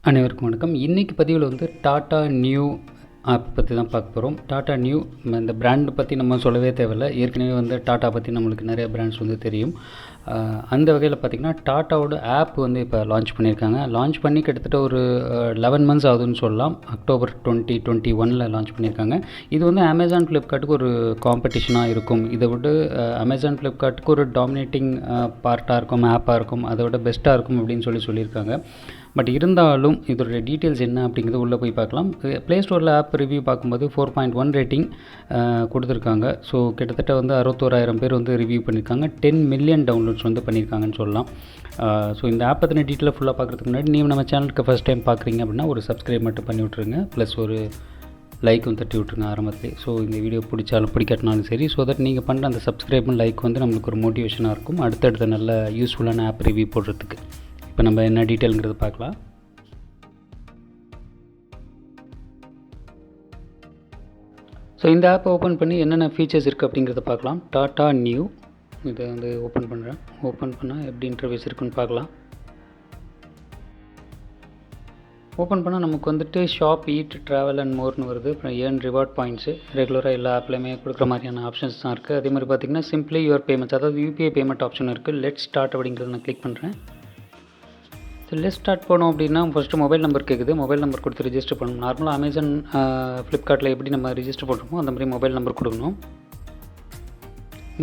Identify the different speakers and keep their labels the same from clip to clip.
Speaker 1: அனைவருக்கும் வணக்கம். இன்றைக்கி பதிவில் வந்து டாட்டா நியூ ஆப் பற்றி தான் பார்க்க போகிறோம். டாட்டா நியூ இந்த பிராண்ட் பற்றி நம்ம சொல்லவே தேவையில்லை. ஏற்கனவே வந்து டாட்டா பற்றி நம்மளுக்கு நிறைய பிராண்ட்ஸ் வந்து தெரியும். அந்த வகையில் பார்த்திங்கன்னா டாட்டாவோட ஆப் வந்து இப்போ லான்ச் பண்ணியிருக்காங்க. லான்ச் பண்ணி கிட்டத்தட்ட ஒரு 11 months ஆகுதுன்னு சொல்லலாம். அக்டோபர் 2021 லான்ச் பண்ணியிருக்காங்க. இது வந்து அமேசான் ஃப்ளிப்கார்ட்டுக்கு ஒரு காம்படிஷனாக இருக்கும். இதை விட அமேசான் ஃப்ளிப்கார்ட்டுக்கு ஒரு டாமினேட்டிங் பார்ட்டாக இருக்கும், ஆப்பாக இருக்கும், அதை விட பெஸ்ட்டாக இருக்கும் அப்படின்னு சொல்லியிருக்காங்க. பட் இருந்தாலும் இதோடைய டீட்டெயில்ஸ் என்ன அப்படிங்கிறது உள்ளே போய் பார்க்கலாம். ப்ளே ஸ்டோரில் ஆப் ரிவ்யூ பார்க்கும்போது 4.1 ரேட்டிங் கொடுத்துருக்காங்க. ஸோ கிட்டத்தட்ட வந்து 61,000 பேர் வந்து ரிவ்யூ பண்ணியிருக்காங்க. 10 million டவுன்லோட்ஸ் வந்து பண்ணியிருக்காங்கன்னு சொல்லலாம். ஸோ இந்த ஆப் பற்றின டீட்டெயிலை ஃபுல்லாக பார்க்குறதுக்கு முன்னாடி நீங்கள் நம்ம சேனலுக்கு ஃபஸ்ட் டைம் பார்க்குறீங்க அப்படின்னா ஒரு சப்ஸ்கிரைப் மட்டும் பண்ணி விட்ருங்க. ப்ளஸ் ஒரு லைக்கும் தட்டி விட்ருங்க ஆரம்பத்திலே. ஸோ இந்த வீடியோ பிடிச்சாலும் பிடிக்காட்டினாலும் சரி, ஸோ தட் நீங்கள் பண்ணுற அந்த சப்ஸ்கிரைப் லைக் வந்து நம்மளுக்கு ஒரு மோட்டிவேஷனாக இருக்கும் அடுத்தடுத்த நல்ல யூஸ்ஃபுல்லான ஆப் ரிவ்யூ போடுறதுக்கு. இப்போ நம்ம என்ன டீட்டெயிலுங்கிறது பார்க்கலாம். ஸோ இந்த ஆப்பை ஓப்பன் பண்ணி என்னென்ன ஃபீச்சர்ஸ் இருக்குது அப்படிங்கிறத பார்க்கலாம். டாட்டா நியூ இதை வந்து ஓப்பன் பண்ணுறேன். ஓப்பன் பண்ணால் எப்படி இன்டர்ஃபேஸ் இருக்குன்னு பார்க்கலாம். ஓப்பன் பண்ணால் நமக்கு வந்துட்டு ஷாப், ஈட், ட்ராவல் அண்ட் மோர்னு வருது. அப்புறம் ஏர்ன் ரிவார்ட் பாயிண்ட்ஸு ரெகுலராக எல்லா ஆப்லையுமே கொடுக்குற மாதிரியான ஆப்ஷன்ஸ் தான் இருக்குது. அதே மாதிரி பார்த்திங்கன்னா சிம்பிளி யுவர் பேமெண்ட்ஸ், அதாவது யூபிஐ பேமெண்ட் ஆப்ஷன் இருக்குது. லெட் ஸ்டார்ட் அப்படிங்கிறத நான் கிளிக் பண்ணுறேன். ஸோ லெட் ஸ்டார்ட் பண்ணோம் அப்படின்னா ஃபஸ்ட்டு மொபைல் நம்பர் கேட்குது. மொபைல் நம்பர் கொடுத்து ரிஜிஸ்டர் பண்ணணும். நார்மலாக அமேசான் ஃப்ளிப்கார்ட்டில் எப்படி நம்ம ரிஜிஸ்டர் பண்ணுறோமோ அந்த மாதிரி மொபைல் நம்பர் கொடுக்கணும்.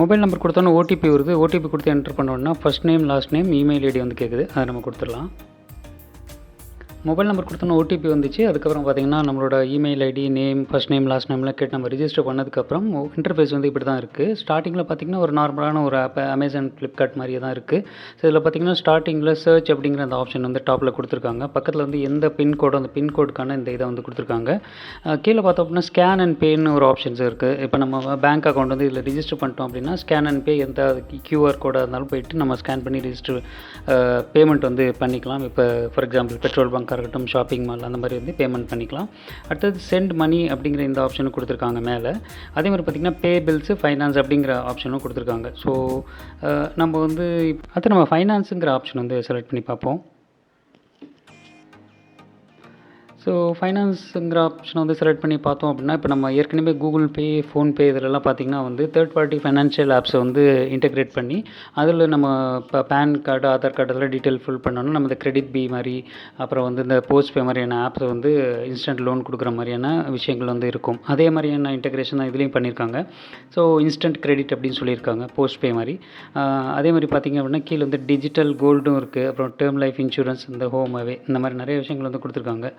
Speaker 1: மொபைல் நம்பர் கொடுத்தோன்னா ஓடிபி வருது. ஓடிபி கொடுத்து என்டர் பண்ணோன்னா first name, last name, email ID வந்து கேட்குது. அதை நம்ம கொடுத்துடலாம். மொபைல் நம்பர் கொடுத்தோன்னா ஓடிபி வந்துச்சு. அதுக்கப்புறம் பார்த்திங்கன்னா நம்மளோட email ID, name, first name, last நேம்லாம் கேட்டு நம்ம ரிஜிஸ்டர் பண்ணதுக்கப்புறம் இன்டர்ஃபேஸ் வந்து இப்படி தான் இருக்குது. ஸ்டார்டிங்கில் பார்த்திங்கன்னா ஒரு நார்மலான ஒரு ஆப், அமேசான் ஃப்ளிப்கார்ட் மாதிரியே தான் இருக்குது. ஸோ இதில் பார்த்திங்கன்னா ஸ்டார்டிங்கில் சர்ச் அப்படிங்கிற அந்த ஆப்ஷன் வந்து டாப்பில் கொடுத்துருக்காங்க. பக்கத்தில் வந்து எந்த பின்கோடு, அந்த பின்கோடுக்கான இந்த இதை வந்து கொடுத்துருக்காங்க. கீழே பார்த்தோம் அப்படின்னா ஸ்கேன் அண்ட் பேன்னு ஒரு ஆப்ஷன்ஸ் இருக்குது. இப்போ நம்ம பேங்க் அக்கௌண்ட் வந்து இதில் ரிஜிஸ்டர் பண்ணிட்டோம் அப்படின்னா ஸ்கேன் அண்ட் பே, எந்த கியூஆர் கோடாக இருந்தாலும் போயிட்டு நம்ம ஸ்கேன் பண்ணி ரிஜிஸ்டர் பேமெண்ட் வந்து பண்ணிக்கலாம். இப்போ ஃபார் எக்ஸாம்பிள் பெட்ரோல் பங்க் இருக்கட்டும், ஷாப்பிங் மால், அந்த மாதிரி வந்து பேமெண்ட் பண்ணிக்கலாம். அடுத்தது சென்ட் மணி அப்படிங்கிற இந்த ஆப்ஷனும் கொடுத்துருக்காங்க மேலே. அதே மாதிரி பார்த்திங்கன்னா பே பில்ஸு, ஃபைனான்ஸ் அப்படிங்கிற ஆப்ஷனும் கொடுத்துருக்காங்க. ஸோ நம்ம வந்து அடுத்து நம்ம ஃபைனான்ஸுங்கிற ஆப்ஷன் வந்து செலக்ட் பண்ணி பார்ப்போம். ஸோ ஃபைனான்ஸுங்கிற ஆப்ஷனை வந்து செலக்ட் பண்ணி பார்த்தோம் அப்படின்னா இப்போ நம்ம ஏற்கனவே கூகுள் பே, ஃபோன்பே இதிலெல்லாம் பார்த்திங்கன்னா வந்து தேர்ட் பார்ட்டி ஃபைனான்ஷியல் ஆப்ஸை வந்து இன்டெகிரேட் பண்ணி அதில் நம்ம இப்போ பேன் கார்டு, ஆதார் கார்டு அதெல்லாம் டீட்டெயில் ஃபில் பண்ணோன்னா நம்ம இந்த கிரெடிட் பி மாதிரி, அப்புறம் வந்து இந்த போஸ்ட் பே மாதிரியான ஆப்ஸை வந்து இன்ஸ்டன்ட் லோன் கொடுக்குற மாதிரியான விஷயங்கள் வந்து இருக்கும். அதே மாதிரியான இன்டெகிரேஷன் தான் இதுலேயும் பண்ணியிருக்காங்க. ஸோ இன்ஸ்டன்ட் கிரெடிட் அப்படின்னு சொல்லியிருக்காங்க, போஸ்ட் பே மாதிரி. அதே மாதிரி பார்த்திங்க அப்படின்னா கீழே வந்து டிஜிட்டல் கோல்டும் இருக்குது. அப்புறம் டேர்ம் லைஃப் இன்சூரன்ஸ், இந்த ஹோம் அவே, இந்த மாதிரி நிறைய விஷயங்கள் வந்து கொடுத்துருக்காங்க.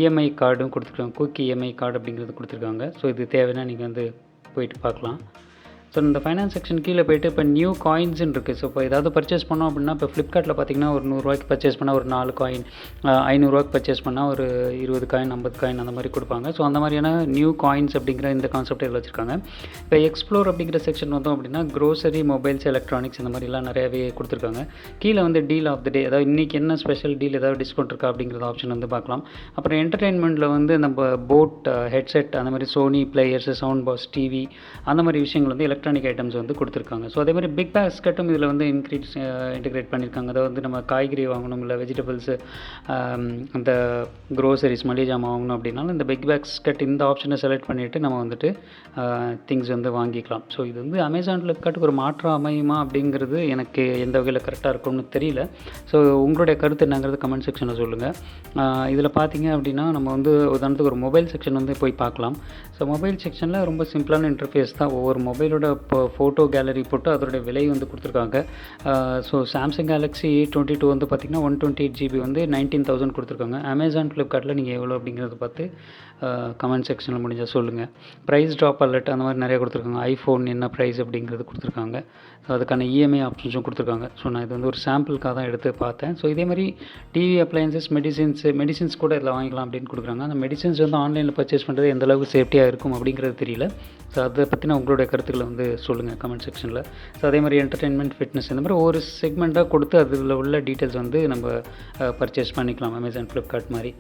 Speaker 1: இஎம்ஐ கார்டும் கொடுத்துருக்காங்க. குயிக் இஎம்ஐ கார்டு அப்படிங்கிறது கொடுத்துருக்காங்க. ஸோ இது தேவைன்னா நீங்கள் வந்து போயிட்டு பார்க்கலாம். ஸோ இந்த ஃபைனான்ஸ் செக்ஷன் கீழே போய்ட்டு இப்போ நியூ காயின்ஸ்ன்னு இருக்குது. ஸோ இப்போ ஏதாவது பர்ச்சேஸ் பண்ணோம் அப்படின்னா இப்போ ஃப்ளிப்கார்ட்டில் பார்த்திங்கன்னா ஒரு 100 ரூபாய்க்கு பர்ச்சேஸ் பண்ணால் ஒரு 4 காயின், 500 ரூபாய்க்கு பர்ச்சேஸ் பண்ணால் ஒரு 20 காயின், 50 காயின் அந்த மாதிரி கொடுப்பாங்க. ஸோ அந்த மாதிரியான நியூ காயின்ஸ் அப்படிங்கிற இந்த கான்செப்ட் இதில் வச்சுருக்காங்க. இப்போ எக்ஸ்ப்ளோர் அப்படிங்கிற செக்ஷன் வந்தோம் அப்படின்னா க்ரோசரி, மொபைல்ஸ், எலக்ட்ரானிக்ஸ் இந்த மாதிரிலாம் நிறையவே கொடுத்துருக்காங்க. கீழே வந்து டீல் ஆஃப் த டே, அதாவது இன்றைக்கி என்ன ஸ்பெஷல் டீல், ஏதாவது டிஸ்கவுண்ட் இருக்கா அப்படிங்கிற ஆப்ஷன் வந்து பார்க்கலாம். அப்புறம் என்டர்டெயின்மெண்ட்டில் வந்து நம்ம போட், ஹெட்செட், அந்த மாதிரி Sony players, sound box, TV, அந்த மாதிரி விஷயங்கள் வந்து எலக்ட்ரானிக் ஐட்டம்ஸ் வந்து கொடுத்துருக்காங்க. ஸோ அதே மாதிரி பிக் பாஸ்கெட்டும் இதில் வந்து இன்டிகிரேட் பண்ணியிருக்காங்க. அதாவது வந்து நம்ம காய்கறி வாங்கணும், இல்லை வெஜிடபிள்ஸு, அந்த க்ரோசரிஸ், மளிகை ஜாமான் வாங்கணும் அப்படின்னாலும் இந்த பிக் பாஸ்கெட் இந்த ஆப்ஷனை செலக்ட் பண்ணிவிட்டு நம்ம வந்துட்டு திங்ஸ் வந்து வாங்கிக்கலாம். ஸோ இது வந்து அமேசான் ஃப்ளிப்கார்ட்டுக்கு ஒரு மாற்றம் அமையுமா அப்படிங்கிறது எனக்கு எந்த வகையில் கரெக்டாக இருக்கும்னு தெரியல. ஸோ உங்களுடைய கருத்து என்னங்கிறது கமெண்ட் செக்ஷனில் சொல்லுங்கள். இதில் பார்த்தீங்க அப்படின்னா நம்ம வந்து உதாரணத்துக்கு ஒரு மொபைல் செக்ஷன் வந்து போய் பார்க்கலாம். ஸோ மொபைல் செக்ஷனில் ரொம்ப சிம்பிளான இன்டர்ஃபேஸ் தான். ஒவ்வொரு மொபைலோட ஃபோட்டோ கேலரி போட்டு அதோடைய விலை வந்து கொடுத்துருக்காங்க. ஸோ சாம்சங் கேலக்ஸி A22 வந்து பார்த்திங்கன்னா 128 GB வந்து 19,000 கொடுத்துருக்காங்க. அமேசான் ஃப்ளிப்கார்ட்டில் நீங்கள் எவ்வளோ அப்படிங்கிறத பார்த்து கமெண்ட் செக்ஷனில் முடிஞ்சால் சொல்லுங்கள். ப்ரைஸ் ட்ராப் அலர்ட் அந்த மாதிரி நிறைய கொடுத்துருக்காங்க. ஐஃபோன் என்ன ப்ரைஸ் அப்படிங்கிறது கொடுத்துருக்காங்க. ஸோ அதுக்கான இஎம்ஐ ஆப்ஷன்ஸும் கொடுத்துருக்காங்க. ஸோ நான் இது வந்து ஒரு சாம்பிளுக்காக தான் எடுத்து பார்த்தேன். ஸோ இதே மாதிரி டிவி, அப்ளையன்சஸ், மெடிசின்ஸ் கூட இதில் வாங்கிக்கலாம் அப்படின்னு கொடுக்குறாங்க. அந்த மெடிசின்ஸ் வந்து ஆன்லைனில் பர்ச்சேஸ் பண்ணுறது எந்த அளவுக்கு சேஃப்டியாக இருக்கும் அப்படிங்கிறது தெரியல. ஸோ அதை பற்றின உங்களுடைய கருத்துக்களை வந்து சொல்லுங்கள் கமெண்ட் செக்ஷனில். ஸோ அதே மாதிரி என்டர்டெயின்மெண்ட், ஃபிட்னஸ் இந்த மாதிரி ஒரு செக்மெண்ட்டாக கொடுத்து அதில் உள்ள டீட்டெயில்ஸ் வந்து நம்ம பர்ச்சேஸ் பண்ணிக்கலாம் அமேசான் ஃப்ளிப்கார்ட் மாதிரி.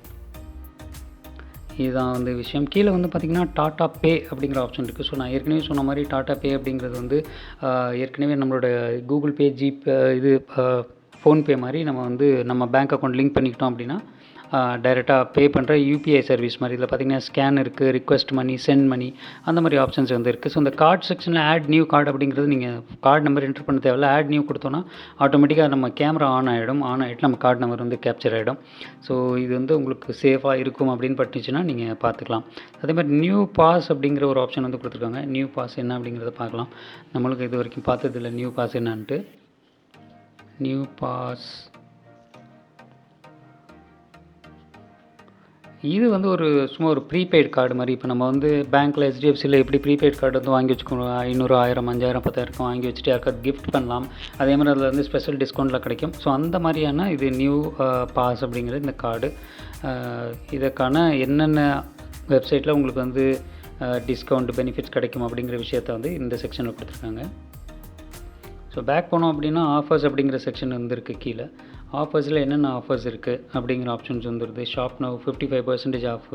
Speaker 1: இதுதான் வந்து விஷயம். கீழே வந்து பார்த்திங்கன்னா டாட்டா பே அப்படிங்கிற ஆப்ஷன் இருக்குது. ஸோ நான் ஏற்கனவே சொன்ன மாதிரி டாட்டா பே அப்படிங்கிறது வந்து ஏற்கனவே நம்மளோட கூகுள் பே, ஜிபே, இது ஃபோன்பே மாதிரி நம்ம வந்து நம்ம பேங்க் அக்கௌண்ட் லிங்க் பண்ணிக்கிட்டோம் அப்படின்னா டைரெக்டாக பே பண்ணுற யூபிஐ சர்வீஸ் மாதிரி. இதில் பார்த்திங்கன்னா ஸ்கேன் இருக்குது, ரிக்வெஸ்ட் மணி, சென்ட் மணி, அந்த மாதிரி ஆப்ஷன்ஸ் வந்து இருக்குது. ஸோ இந்த கார்டு செக்ஷனில் ஆட் நியூ கார்டு அப்படிங்கிறது நீங்கள் கார்டு நம்பர் என்ட்ரு பண்ண தேவையில்ல. ஆட் நியூ கொடுத்தோன்னா ஆட்டோமேட்டிக்காக நம்ம கேமரா ஆன் ஆகிட்டு நம்ம கார்டு நம்பர் வந்து கேப்சர் ஆகிடும். ஸோ இது வந்து உங்களுக்கு சேஃபாக இருக்கும் அப்படின்னு பட்டுச்சுன்னா நீங்கள் பார்த்துக்கலாம். அதே மாதிரி நியூ பாஸ் அப்படிங்கிற ஒரு ஆப்ஷன் வந்து கொடுத்துருக்காங்க. நியூ பாஸ் என்ன அப்படிங்கிறத பார்க்கலாம். நம்மளுக்கு இது வரைக்கும் பார்த்ததில்ல நியூ பாஸ் என்னான்ட்டு. நியூ பாஸ் இது வந்து சும்மா ஒரு ப்ரீபெய்ட் கார்டு மாதிரி. இப்போ நம்ம வந்து பேங்க்கில் HDFCயில் எப்படி ப்ரீபெய்ட் கார்டு வந்து வாங்கி வச்சுக்கணும், 500, 1000, 5000, 10,000 வாங்கி வச்சுட்டு யாருக்காவது கிஃப்ட் பண்ணலாம். அதே மாதிரி அதில் வந்து ஸ்பெஷல் டிஸ்கவுண்ட்டில் கிடைக்கும். ஸோ அந்த மாதிரியான இது நியூ பாஸ் அப்படிங்கிறது இந்த கார்டு. இதற்கான என்னென்ன வெப்சைட்டில் உங்களுக்கு வந்து டிஸ்கவுண்ட் பெனிஃபிட்ஸ் கிடைக்கும் அப்படிங்கிற விஷயத்த வந்து இந்த செக்ஷனில் கொடுத்துருக்காங்க. ஸோ பேக் போனோம் அப்படின்னா ஆஃபர்ஸ் அப்படிங்கிற செக்ஷன் வந்து இருக்குது. கீழே ஆஃபர்ஸில் என்னென்ன ஆஃபர்ஸ் இருக்குது அப்படிங்கிற ஆப்ஷன்ஸ் வந்துடுது. Shop now 55% off,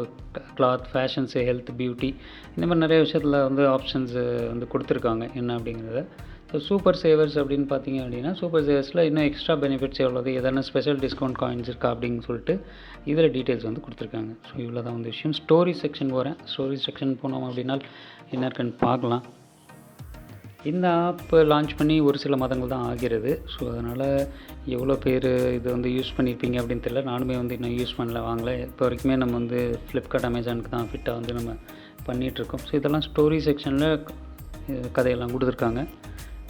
Speaker 1: cloth, fashions, health, beauty, இந்த மாதிரி நிறைய விஷயத்தில் வந்து ஆப்ஷன்ஸ் வந்து கொடுத்துருக்காங்க என்ன அப்படிங்கிறத. ஸோ சூப்பர் சேவர்ஸ் அப்படின்னு பார்த்தீங்க அப்படின்னா சூப்பர் சேவர்ஸில் இன்னும் எக்ஸ்ட்ரா பெனிஃபிட்ஸ் எவ்வளோது, எதனா ஸ்பெஷல் டிஸ்கவுண்ட் காயின்ஸ் இருக்கா அப்படின்னு சொல்லிட்டு இதில் டீட்டெயில்ஸ் வந்து கொடுத்துருக்காங்க. ஸோ இவ்வளோ தான் வந்து விஷயம். ஸ்டோரி செக்ஷன் போகிறேன். ஸ்டோரி செக்ஷன் போனோம் அப்படின்னா என்ன இருக்குன்னு பார்க்கலாம். இந்த ஆப் லான்ச் பண்ணி ஒரு சில மாதங்கள் தான் ஆகிறது. ஸோ அதனால் எவ்வளோ பேர் இது வந்து யூஸ் பண்ணியிருப்பீங்க அப்படின்னு தெரியல. நானுமே வந்து இன்னும் யூஸ் பண்ணல, வாங்கலை. இப்போ வரைக்குமே நம்ம வந்து ஃப்ளிப்கார்ட், அமேசானுக்கு தான் ஃபிட்டாக வந்து நம்ம பண்ணிகிட்ருக்கோம். ஸோ இதெல்லாம் ஸ்டோரி செக்ஷனில் கதையெல்லாம் கொடுத்துருக்காங்க.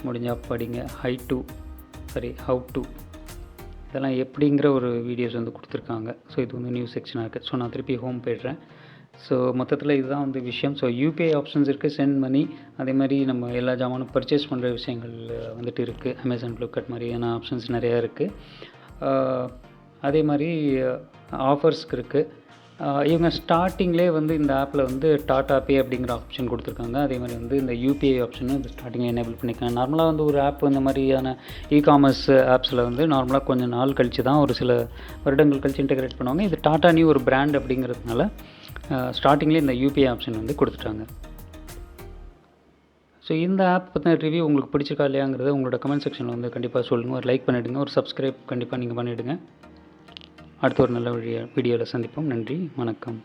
Speaker 1: முடிஞ்சால் படிங்க. ஹவ் டு இதெல்லாம் எப்படிங்கிற ஒரு வீடியோஸ் வந்து கொடுத்துருக்காங்க. ஸோ இது வந்து நியூஸ் செக்ஷனாக இருக்குது. ஸோ நான் திருப்பி ஹோம் போய்ட்றேன். ஸோ மொத்தத்தில் இதுதான் வந்து விஷயம். ஸோ யூபிஐ ஆப்ஷன்ஸ் இருக்குது, சென்ட் மணி, அதே மாதிரி நம்ம எல்லா ஜாமானும் பர்ச்சேஸ் பண்ணுற விஷயங்கள் வந்துட்டு இருக்குது. அமேசான், ஃப்ளிப்கார்ட் மாதிரியான ஆப்ஷன்ஸ் நிறையா இருக்குது. அதே மாதிரி ஆஃபர்ஸ்க்கு இருக்குது. இவங்க ஸ்டார்டிங்லேயே வந்து இந்த ஆப்பில் வந்து டாடா பே அப்படிங்கிற ஆப்ஷன் கொடுத்துருக்காங்க. அதே மாதிரி வந்து இந்த யூபிஐ ஆப்ஷனும் இந்த ஸ்டார்டிங்கில் எனேபிள் பண்ணியிருக்காங்க. நார்மலாக வந்து ஒரு ஆப் இந்த மாதிரியான இ-காமர்ஸ் ஆப்ஸில் வந்து நார்மலாக கொஞ்சம் நாள் கழித்து தான், ஒரு சில வருடங்கள் கழித்து இன்டெகிரேட் பண்ணுவாங்க. இது டாடா நியூ ஒரு பிராண்ட் அப்படிங்கிறதுனால ஸ்டார்டிங்லேயே இந்த யூபிஐ ஆப்ஷன் வந்து கொடுத்துட்டாங்க. ஸோ இந்த ஆப் பற்றின ரிவ்யூ உங்களுக்கு பிடிச்சிருக்கா இல்லையாங்கிறத உங்களோட கமெண்ட் செக்ஷனில் வந்து கண்டிப்பாக சொல்லுங்கள். ஒரு லைக் பண்ணிவிடுங்க, ஒரு சப்ஸ்கிரைப் கண்டிப்பாக நீங்கள் பண்ணிவிடுங்க. அடுத்த ஒரு நல்ல வீடியோவில் சந்திப்போம். நன்றி, வணக்கம்.